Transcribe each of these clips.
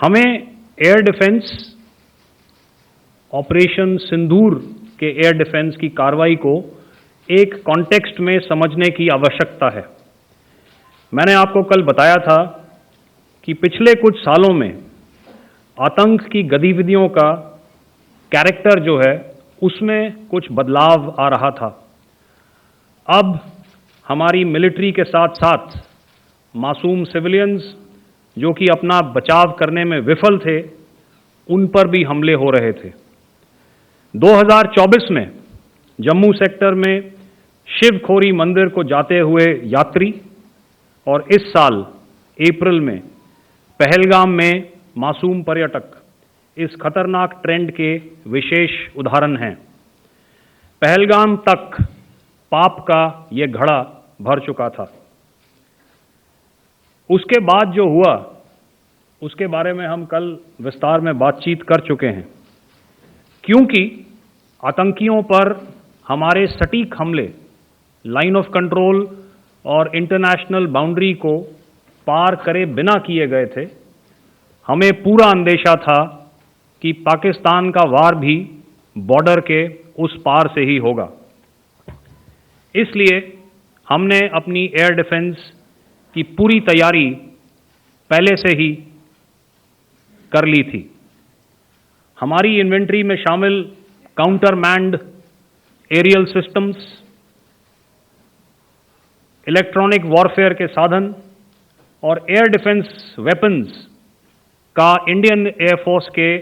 हमें air defence operation सिंदूर के air defence की कार्रवाई को एक कॉन्टेक्स्ट में समझने की आवश्यकता है। मैंने आपको कल बताया था कि पिछले कुछ सालों में आतंक की गतिविधियों का कैरेक्टर जो है उसमें कुछ बदलाव आ रहा था। अब हमारी मिलिट्री के साथ साथ मासूम सिविलियंस जो कि अपना बचाव करने में विफल थे, उन पर भी हमले हो रहे थे। 2024 में जम्मू सेक्टर में शिवखोरी मंदिर को जाते हुए यात्री और इस साल अप्रैल में पहलगाम में मासूम पर्यटक इस खतरनाक ट्रेंड के विशेष उदाहरण हैं। पहलगाम तक पाप का ये घड़ा भर चुका था। उसके बाद जो हुआ उसके बारे में हम कल विस्तार में बातचीत कर चुके हैं। क्योंकि आतंकियों पर हमारे सटीक हमले लाइन ऑफ कंट्रोल और इंटरनेशनल बाउंड्री को पार करे बिना किए गए थे, हमें पूरा अंदेशा था कि पाकिस्तान का वार भी बॉर्डर के उस पार से ही होगा। इसलिए हमने अपनी एयर डिफेंस की पूरी तैयारी पहले से ही कर ली थी। हमारी इन्वेंट्री में शामिल counter manned aerial systems, electronic warfare के साधन और एयर डिफेंस वेपन्स का इंडियन एयरफोर्स के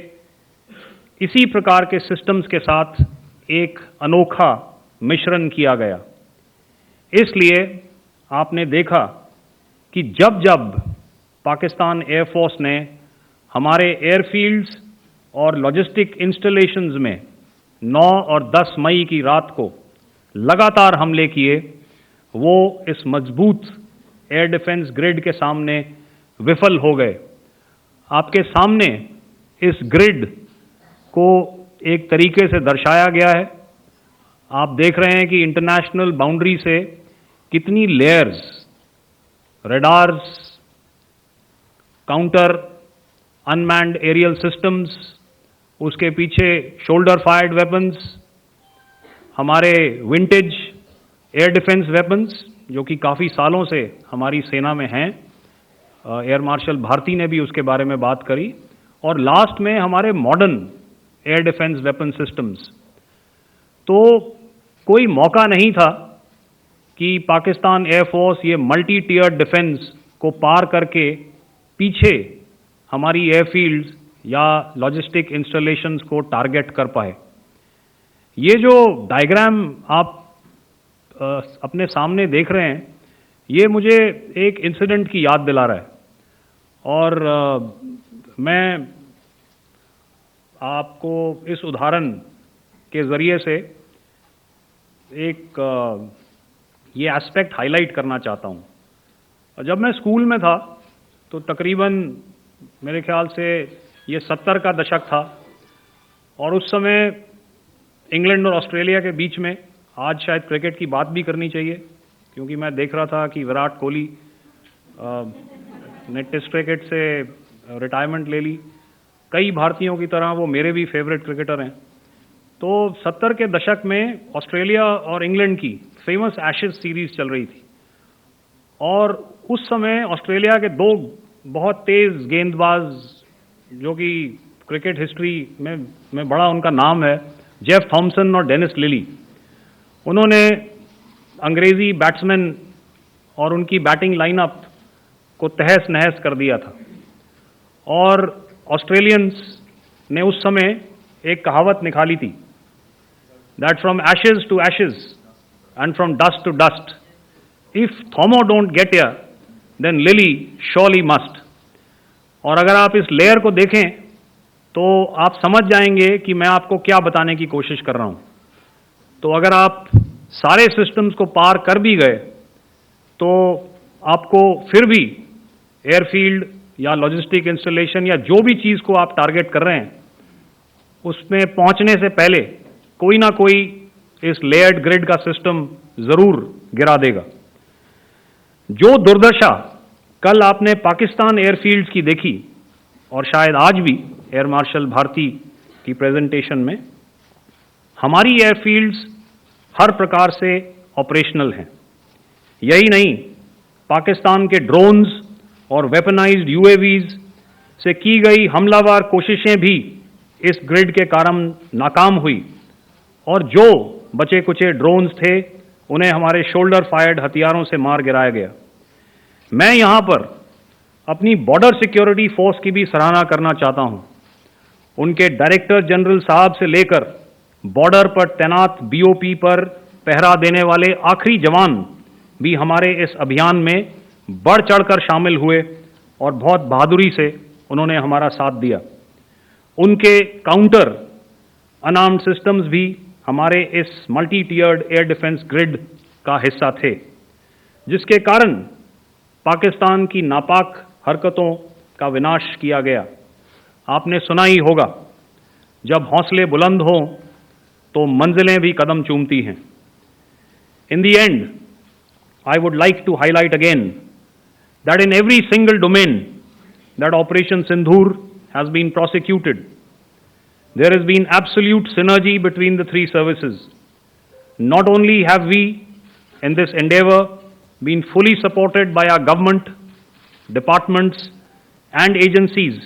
इसी प्रकार के सिस्टम्स के साथ एक अनोखा मिश्रण किया गया। इसलिए आपने देखा कि जब जब पाकिस्तान एयरफोर्स ने हमारे एयरफील्ड्स और लॉजिस्टिक इंस्टॉलेशंस में 9 और 10 मई की रात को लगातार हमले किए, वो इस मजबूत एयर डिफेंस ग्रिड के सामने विफल हो गए। आपके सामने इस ग्रिड को एक तरीके से दर्शाया गया है। आप देख रहे हैं कि इंटरनेशनल बाउंड्री से कितनी layers, radars, counter unmanned aerial systems, उसके पीछे शोल्डर फायर्ड वेपन्स, हमारे विंटेज एयर डिफेंस वेपन्स जो कि काफ़ी सालों से हमारी सेना में हैं। एयर मार्शल भारती ने भी उसके बारे में बात करी। और लास्ट में हमारे modern air defence weapon systems. तो कोई मौका नहीं था कि पाकिस्तान एयरफोर्स ये मल्टी टियर डिफेंस को पार करके पीछे हमारी एयरफील्ड्स या लॉजिस्टिक इंस्टॉलेशंस को टारगेट कर पाए। ये जो डायग्राम आप अपने सामने देख रहे हैं, ये मुझे एक इंसिडेंट की याद दिला रहा है। और मैं आपको इस उदाहरण के ज़रिए से एक ये एस्पेक्ट हाईलाइट करना चाहता हूँ। जब मैं स्कूल में था तो तकरीबन मेरे ख्याल से ये 70 का दशक था और उस समय इंग्लैंड और ऑस्ट्रेलिया के बीच में, आज शायद क्रिकेट की बात भी करनी चाहिए क्योंकि मैं देख रहा था कि विराट कोहली ने टेस्ट क्रिकेट से रिटायरमेंट ले ली। कई भारतीयों की तरह वो मेरे भी फेवरेट क्रिकेटर हैं। तो 70 के दशक में ऑस्ट्रेलिया और इंग्लैंड की फेमस एशेज सीरीज चल रही थी और उस समय ऑस्ट्रेलिया के दो बहुत तेज गेंदबाज जो कि क्रिकेट हिस्ट्री में बड़ा उनका नाम है, जेफ थॉमसन और डेनिस लिली, उन्होंने अंग्रेजी बैट्समैन और उनकी बैटिंग लाइनअप को तहस नहस कर दिया था। और ऑस्ट्रेलियंस ने उस समय एक कहावत निकाली थी, that from ashes to ashes and from dust to dust, if Thommo don't get here then Lillee surely must. और अगर आप इस लेयर को देखें तो आप समझ जाएंगे कि मैं आपको क्या बताने की कोशिश कर रहा हूं। तो अगर आप सारे सिस्टम्स को पार कर भी गए तो आपको फिर भी एयरफील्ड या लॉजिस्टिक इंस्टॉलेशन या जो भी चीज़ को आप टारगेट कर रहे हैं उसमें पहुंचने से पहले कोई ना कोई इस लेयर्ड ग्रिड का सिस्टम ज़रूर गिरा देगा। जो दुर्दशा कल आपने पाकिस्तान एयरफील्ड्स की देखी, और शायद आज भी एयर मार्शल भारती की प्रेजेंटेशन में, हमारी एयरफील्ड्स हर प्रकार से ऑपरेशनल हैं। यही नहीं, पाकिस्तान के ड्रोन्स और वेपनाइज्ड यूएवीज से की गई हमलावर कोशिशें भी इस ग्रिड के कारण नाकाम हुई और जो बचे कुचे ड्रोन्स थे उन्हें हमारे शोल्डर फायर्ड हथियारों से मार गिराया गया। मैं यहां पर अपनी बॉर्डर सिक्योरिटी फोर्स की भी सराहना करना चाहता हूं। उनके डायरेक्टर जनरल साहब से लेकर बॉर्डर पर तैनात बीओपी पर पहरा देने वाले आखिरी जवान भी हमारे इस अभियान में बढ़ चढ़कर शामिल हुए और बहुत बहादुरी से उन्होंने हमारा साथ दिया। उनके काउंटर अनार्म्ड सिस्टम्स भी हमारे इस मल्टी टियर्ड एयर डिफेंस ग्रिड का हिस्सा थे, जिसके कारण पाकिस्तान की नापाक हरकतों का विनाश किया गया। आपने सुना ही होगा, जब हौसले बुलंद हों तो मंजिलें भी कदम चूमती हैं। In the end, I would like to highlight again that in every single domain that Operation Sindoor has been prosecuted, there has been absolute synergy between the three services. Not only have we, in this endeavor, been fully supported by our government, departments, and agencies,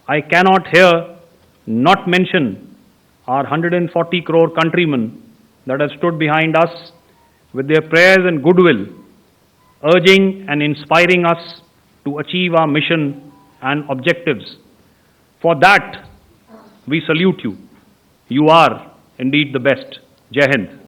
I cannot here not mention our 140 crore countrymen that have stood behind us with their prayers and goodwill, urging and inspiring us to achieve our mission and objectives. For that, we salute you. You are indeed the best. Jai Hind.